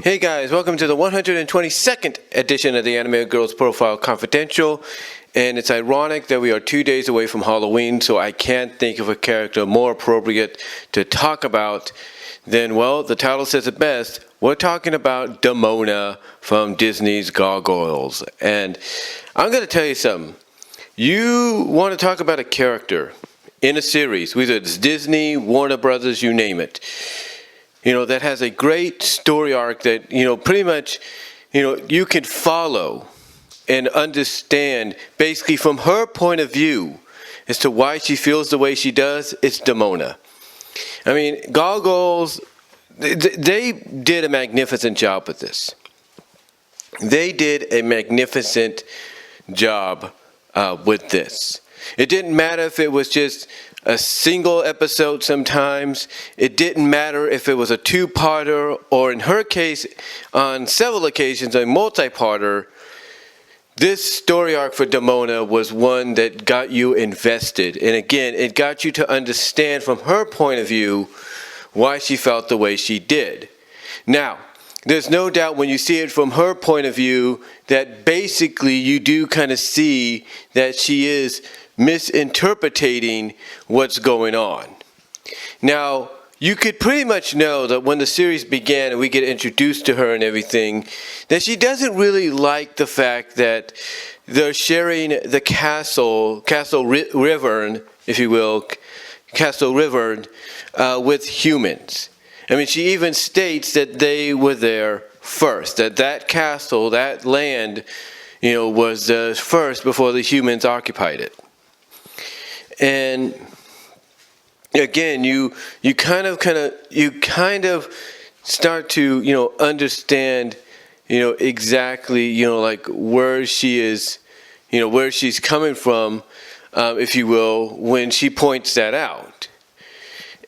Hey guys, welcome to the 122nd edition of the Anime Girls Profile Confidential. And it's ironic that we are 2 days away from Halloween, so I can't think of a character more appropriate to talk about than, well, the title says it best. We're talking about Demona from Disney's Gargoyles. And I'm going to tell you something. You want to talk about a character in a series, whether it's Disney, Warner Brothers, you name it, that has a great story arc that, pretty much, you can follow and understand basically from her point of view as to why she feels the way she does. It's Demona. I mean, Gargoyles, they did a magnificent job with this. They did a magnificent job with this. It didn't matter if it was just a single episode sometimes. It didn't matter if it was a two-parter or, in her case, on several occasions, a multi-parter. This story arc for Demona was one that got you invested. And again, it got you to understand from her point of view why she felt the way she did. Now, there's no doubt when you see it from her point of view that basically you do kind of see that she is misinterpreting what's going on. Now, you could pretty much know that when the series began and we get introduced to her and everything, that she doesn't really like the fact that they're sharing the Castle Rivern, if you will, Castle Rivern, with humans. I mean, she even states that they were there first, that castle, that land, was first before the humans occupied it. And again, you kind of start to understand exactly like where she is, where she's coming from, if you will, when she points that out.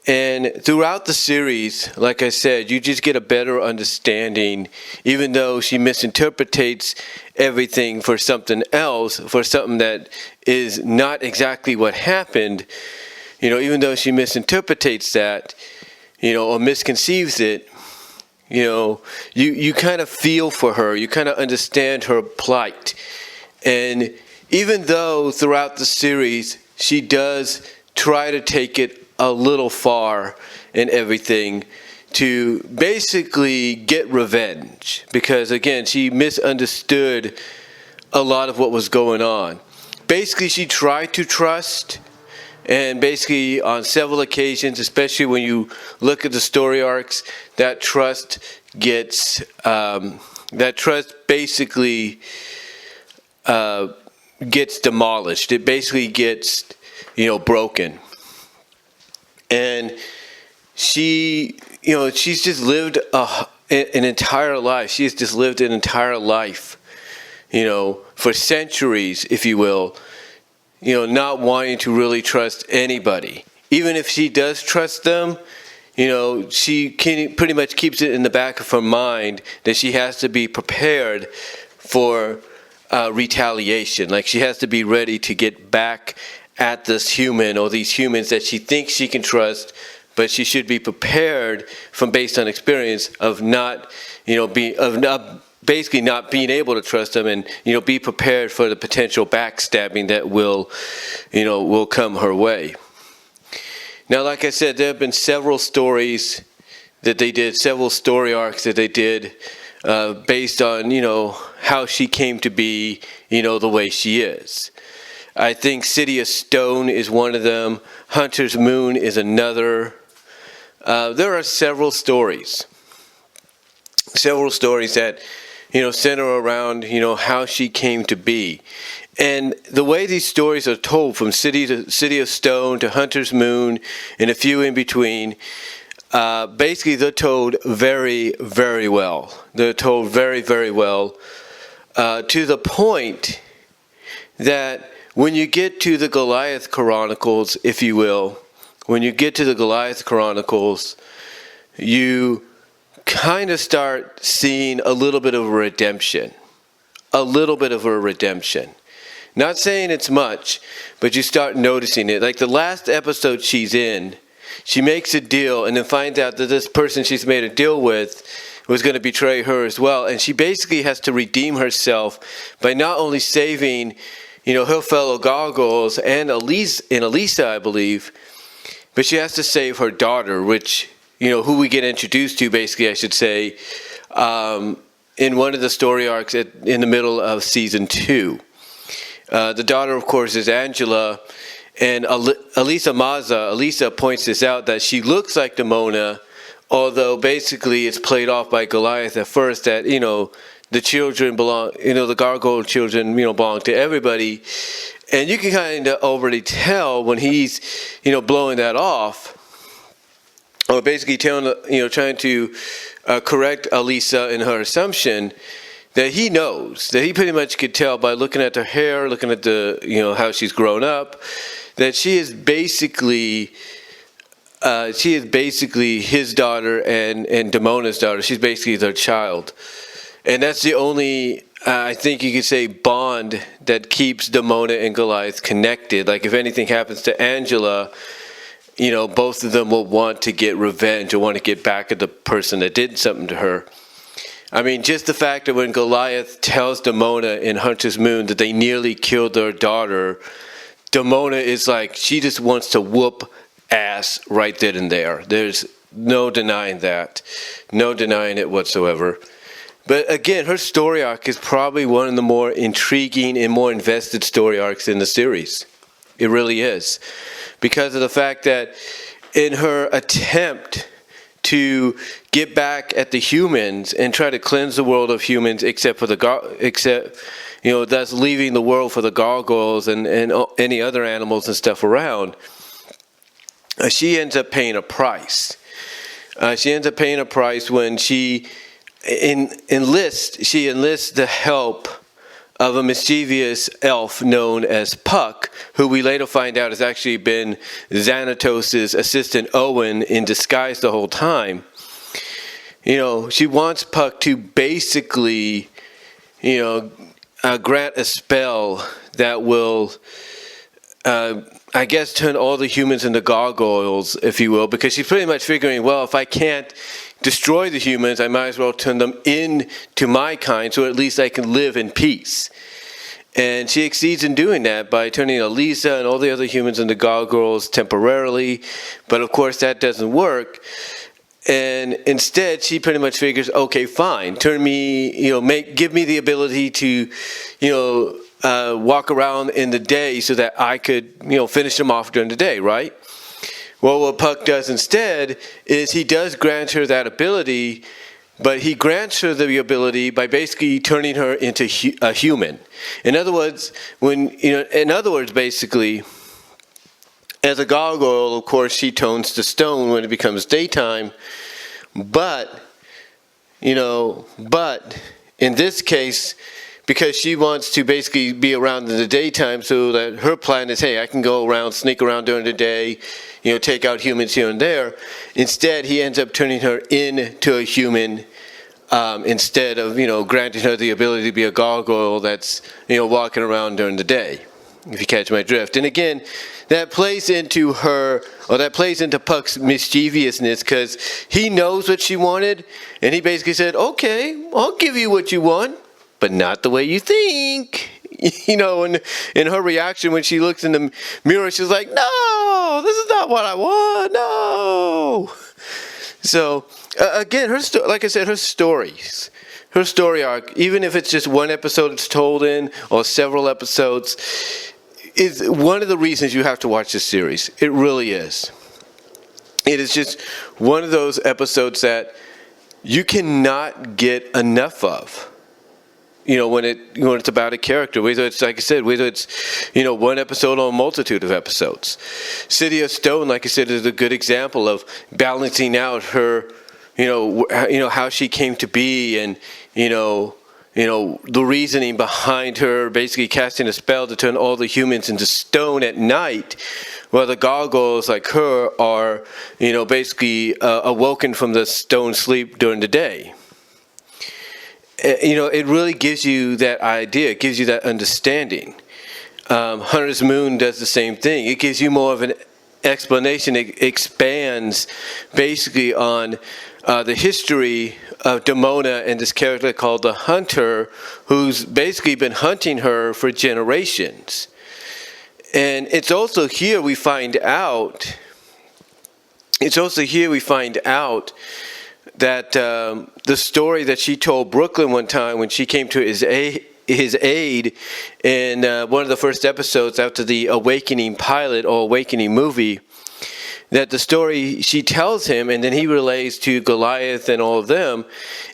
And throughout the series, like I said, you just get a better understanding, even though she misinterprets everything for something else, for something that is not exactly what happened, even though she misinterprets that, or misconceives it, you kind of feel for her, you kind of understand her plight. And even though throughout the series, she does try to take it a little far and everything to basically get revenge, because again, she misunderstood a lot of what was going on. Basically, she tried to trust, and basically on several occasions, especially when you look at the story arcs, that trust basically gets demolished. It basically gets broken. And she's just lived an entire life. She's just lived an entire life, for centuries, if you will, not wanting to really trust anybody. Even if she does trust them, she pretty much keeps it in the back of her mind that she has to be prepared for retaliation. Like she has to be ready to get back at this human or these humans that she thinks she can trust, but she should be prepared based on experience of basically not being able to trust them, and be prepared for the potential backstabbing that will come her way. Now, like I said, there have been several stories that they did, several story arcs that they did based on how she came to be the way she is. I think City of Stone is one of them. Hunter's Moon is another. There are several stories that, center around, how she came to be. And the way these stories are told, from City of Stone to Hunter's Moon and a few in between, basically they're told very, very well. They're told very, very well, to the point that when you get to the Goliath Chronicles, if you will, you kind of start seeing a little bit of a redemption. Not saying it's much, but you start noticing it. Like the last episode she's in, she makes a deal and then finds out that this person she's made a deal with was going to betray her as well. And she basically has to redeem herself by not only saving, her fellow Gargoyles and Elisa, I believe, but she has to save her daughter, which, who we get introduced to, basically, I should say, in one of the story arcs in the middle of season 2. The daughter, of course, is Angela, and Elisa points this out, that she looks like Demona, although basically it's played off by Goliath at first that, the children belong, the gargoyle children, belong to everybody. And you can kind of already tell when he's, blowing that off, or basically trying to correct Elisa in her assumption, that he knows, that he pretty much could tell by looking at her hair, looking at the, how she's grown up, that she is basically his daughter and Demona's daughter. She's basically their child. And that's the only, I think you could say, bond that keeps Demona and Goliath connected. Like if anything happens to Angela, both of them will want to get revenge or want to get back at the person that did something to her. I mean, just the fact that when Goliath tells Demona in Hunter's Moon that they nearly killed their daughter, Demona is like, she just wants to whoop ass right then and there. There's no denying that. No denying it whatsoever. But again, her story arc is probably one of the more intriguing and more invested story arcs in the series. It really is. Because of the fact that in her attempt to get back at the humans and try to cleanse the world of humans, thus leaving the world for the gargoyles and any other animals and stuff around, she ends up paying a price. She ends up paying a price when she enlists the help of a mischievous elf known as Puck, who we later find out has actually been Xanatos' assistant Owen in disguise the whole time. She wants Puck to basically, grant a spell that will, I guess, turn all the humans into gargoyles, if you will, because she's pretty much figuring, well, if I can't destroy the humans, I might as well turn them into my kind, so at least I can live in peace. And she succeeds in doing that by turning Elisa and all the other humans into gargoyles temporarily, but of course that doesn't work. And instead, she pretty much figures, okay, fine, turn me, give me the ability to, walk around in the day so that I could, finish them off during the day, right? Well, what Puck does instead is he does grant her that ability, but he grants her the ability by basically turning her into a human. In other words, basically, as a gargoyle, of course, she tones to stone when it becomes daytime, but in this case, because she wants to basically be around in the daytime, so that her plan is, hey, I can go around, sneak around during the day, take out humans here and there. Instead, he ends up turning her into a human instead of, granting her the ability to be a gargoyle that's, walking around during the day, if you catch my drift. And again, that plays into Puck's mischievousness, because he knows what she wanted, and he basically said, okay, I'll give you what you want, but not the way you think. And in her reaction when she looks in the mirror, she's like, no, this is not what I want, no. So, again, like I said, her story arc, even if it's just one episode it's told in, or several episodes, is one of the reasons you have to watch this series. It really is. It is just one of those episodes that you cannot get enough of. When it's about a character, whether it's, like I said, whether it's, one episode or a multitude of episodes. City of Stone, like I said, is a good example of balancing out her, how she came to be, and, the reasoning behind her basically casting a spell to turn all the humans into stone at night, while the gargoyles like her are, basically awoken from the stone sleep during the day. It really gives you that idea. It gives you that understanding. Hunter's Moon does the same thing. It gives you more of an explanation. It expands basically on the history Demona and this character called the Hunter, who's basically been hunting her for generations. And it's also here we find out. That the story that she told Brooklyn one time when she came to his aid in one of the first episodes after the Awakening pilot or Awakening movie, that the story she tells him and then he relays to Goliath and all of them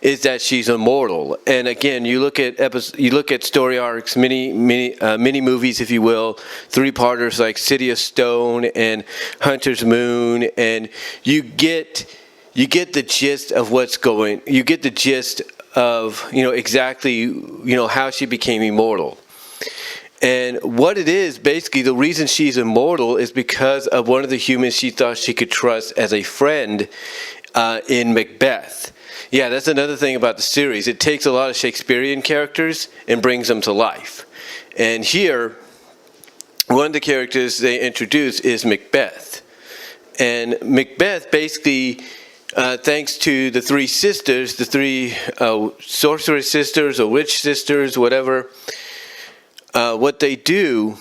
is that she's immortal. And again, you look at story arcs, mini movies, if you will, 3-parters like City of Stone and Hunter's Moon, and you get the gist of what's going. You get the gist of exactly how she became immortal. And what it is, basically, the reason she's immortal is because of one of the humans she thought she could trust as a friend in Macbeth. Yeah, that's another thing about the series. It takes a lot of Shakespearean characters and brings them to life. And here, one of the characters they introduce is Macbeth. And Macbeth basically, thanks to the 3 sisters, the 3 sorceress sisters or witch sisters, whatever, what they do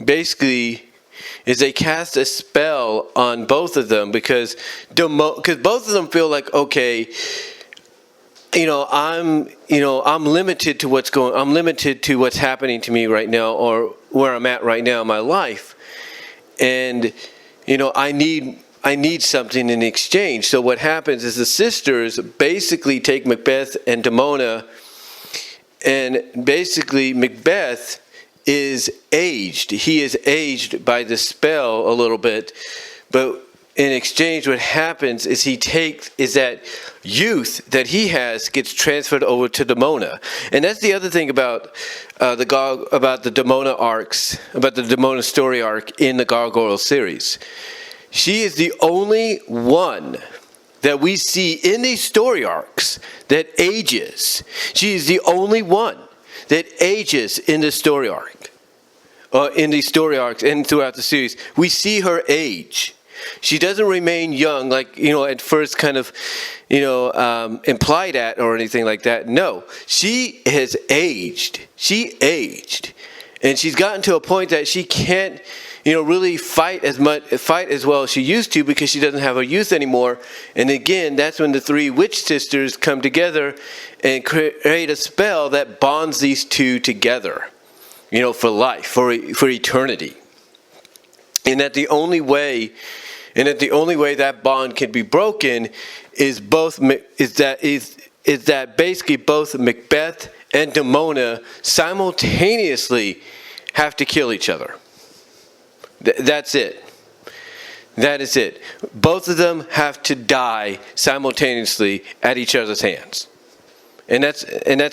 basically is they cast a spell on both of them because both of them feel like, okay, I'm limited to I'm limited to what's happening to me right now or where I'm at right now in my life, and I need something in exchange. So what happens is the sisters basically take Macbeth and Demona, and basically Macbeth is aged. He is aged by the spell a little bit, but in exchange what happens is that youth that he has gets transferred over to Demona. And that's the other thing about the Demona arcs, about the Demona story arc in the Gargoyles series. She is the only one that we see in these story arcs that ages. She is the only one that ages in the story arc, in these story arcs and throughout the series. We see her age. She doesn't remain young, like, at first kind of, implied at or anything like that. No, she has aged. She aged. And she's gotten to a point that she can't, really fight as well as she used to because she doesn't have her youth anymore. And again, that's when the 3 witch sisters come together and create a spell that bonds these 2 together, for life, for eternity. And that the only way that bond can be broken is that basically both Macbeth and Demona simultaneously have to kill each other. That's it. That is it. Both of them have to die simultaneously at each other's hands. And that's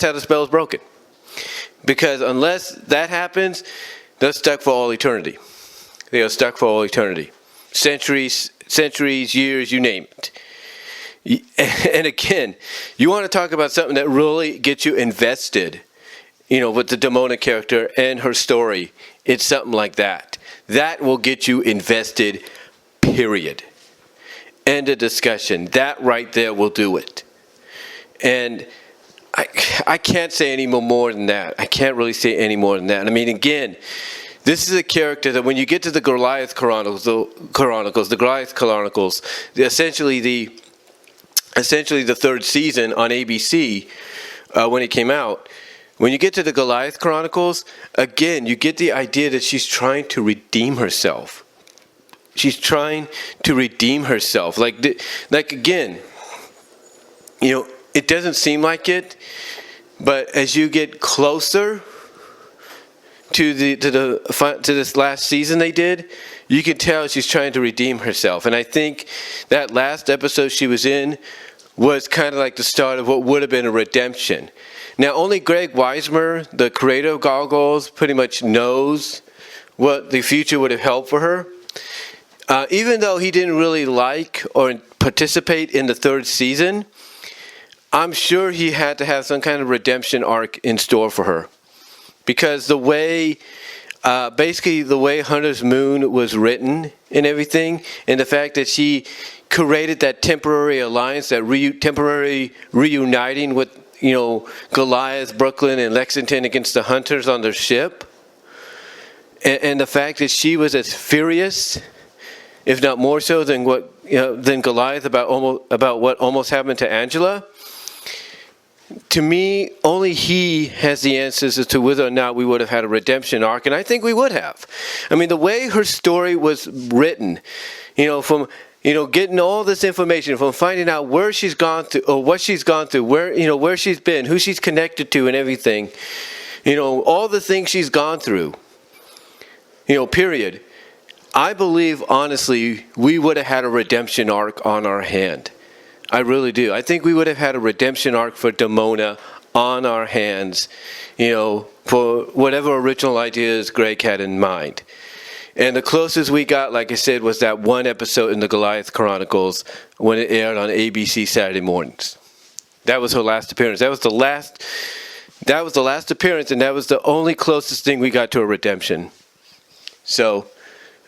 how the spell is broken. Because unless that happens, they're stuck for all eternity. They are stuck for all eternity. Centuries, years, you name it. And again, you want to talk about something that really gets you invested, with the Demona character and her story. It's something like that. That will get you invested, period. End of discussion. That right there will do it. And I can't say any more than that. I can't really say any more than that. I mean, again, this is a character that when you get to the Goliath Chronicles, essentially the 3rd season on ABC, when it came out, when you get to the Goliath Chronicles, again, you get the idea that she's trying to redeem herself. She's trying to redeem herself. Like again, it doesn't seem like it, but as you get closer to this last season they did, you can tell she's trying to redeem herself. And I think that last episode she was in was kind of like the start of what would have been a redemption. Now, only Greg Weismer, the creator of Gargoyles, pretty much knows what the future would have held for her. Even though he didn't really like or participate in the 3rd season, I'm sure he had to have some kind of redemption arc in store for her. Because the way Hunter's Moon was written and everything, and the fact that she created that temporary alliance, that temporary reuniting with, Goliath, Brooklyn, and Lexington against the Hunters on their ship, and the fact that she was as furious, if not more so, than Goliath about what almost happened to Angela. To me, only he has the answers as to whether or not we would have had a redemption arc, and I think we would have. I mean, the way her story was written, from getting all this information, from finding out where she's gone through, or what she's gone through, where she's been, who she's connected to, and everything, all the things she's gone through, period. I believe, honestly, we would have had a redemption arc on our hand. I really do. I think we would have had a redemption arc for Demona on our hands, for whatever original ideas Greg had in mind. And the closest we got, like I said, was that one episode in the Goliath Chronicles when it aired on ABC Saturday mornings. That was her last appearance. That was the last appearance, and that was the only closest thing we got to a redemption. So,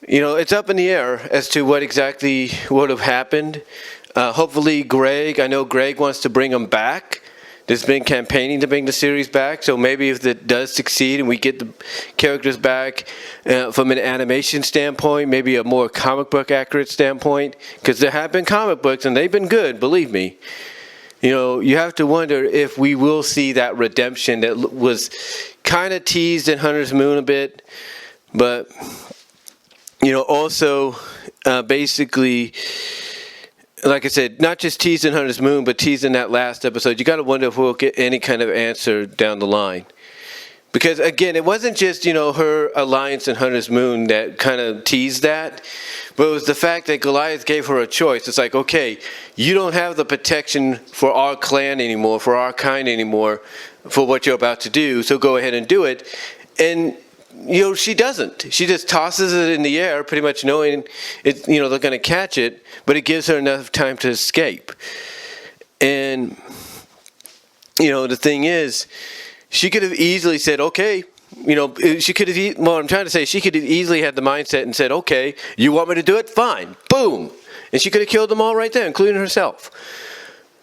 it's up in the air as to what exactly would have happened. Hopefully I know Greg wants to bring him back. There's been campaigning to bring the series back, so maybe if it does succeed and we get the characters back from an animation standpoint, maybe a more comic book accurate standpoint, because there have been comic books and they've been good, believe me. You have to wonder if we will see that redemption that was kind of teased in Hunter's Moon a bit, but also basically, like I said, not just teased in Hunter's Moon, but teased in that last episode. You got to wonder if we'll get any kind of answer down the line. Because, again, it wasn't just, her alliance in Hunter's Moon that kind of teased that, but it was the fact that Goliath gave her a choice. It's like, okay, you don't have the protection for our clan anymore, for our kind anymore, for what you're about to do, so go ahead and do it. And she doesn't. She just tosses it in the air, pretty much knowing it. They're going to catch it, but it gives her enough time to escape. And the thing is, she could have easily said, "Okay." She could have. Well, I'm trying to say, she could have easily had the mindset and said, "Okay, you want me to do it? Fine." Boom, and she could have killed them all right there, including herself.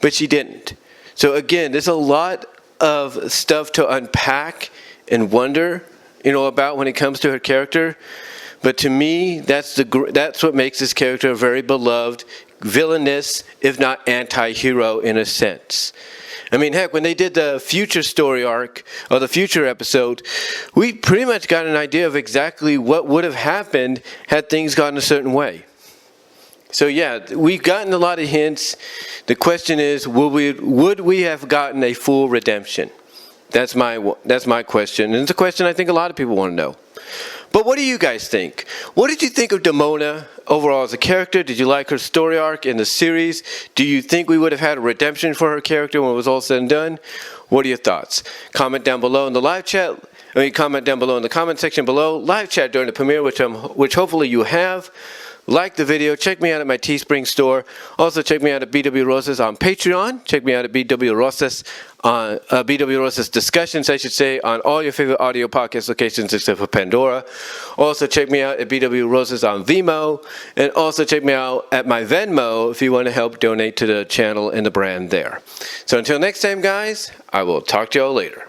But she didn't. So again, there's a lot of stuff to unpack and wonder about when it comes to her character. But to me, that's what makes this character a very beloved, villainous, if not anti-hero in a sense. I mean, heck, when they did the future story arc, or the future episode, we pretty much got an idea of exactly what would have happened had things gone a certain way. So yeah, we've gotten a lot of hints. The question is, would we have gotten a full redemption? That's my question, and it's a question I think a lot of people want to know. But what do you guys think? What did you think of Demona overall as a character? Did you like her story arc in the series? Do you think we would have had a redemption for her character when it was all said and done? What are your thoughts? Comment down below in the live chat. Comment down below in the comment section below. Live chat during the premiere, which hopefully you have. Like the video. Check me out at my Teespring store. Also, check me out at BW Rosas on Patreon. Check me out at BW Rosas on BW Rosas Discussions, I should say, on all your favorite audio podcast locations except for Pandora. Also, check me out at BW Rosas on VENMO. And also, check me out at my VENMO if you want to help donate to the channel and the brand there. So until next time, guys, I will talk to y'all later.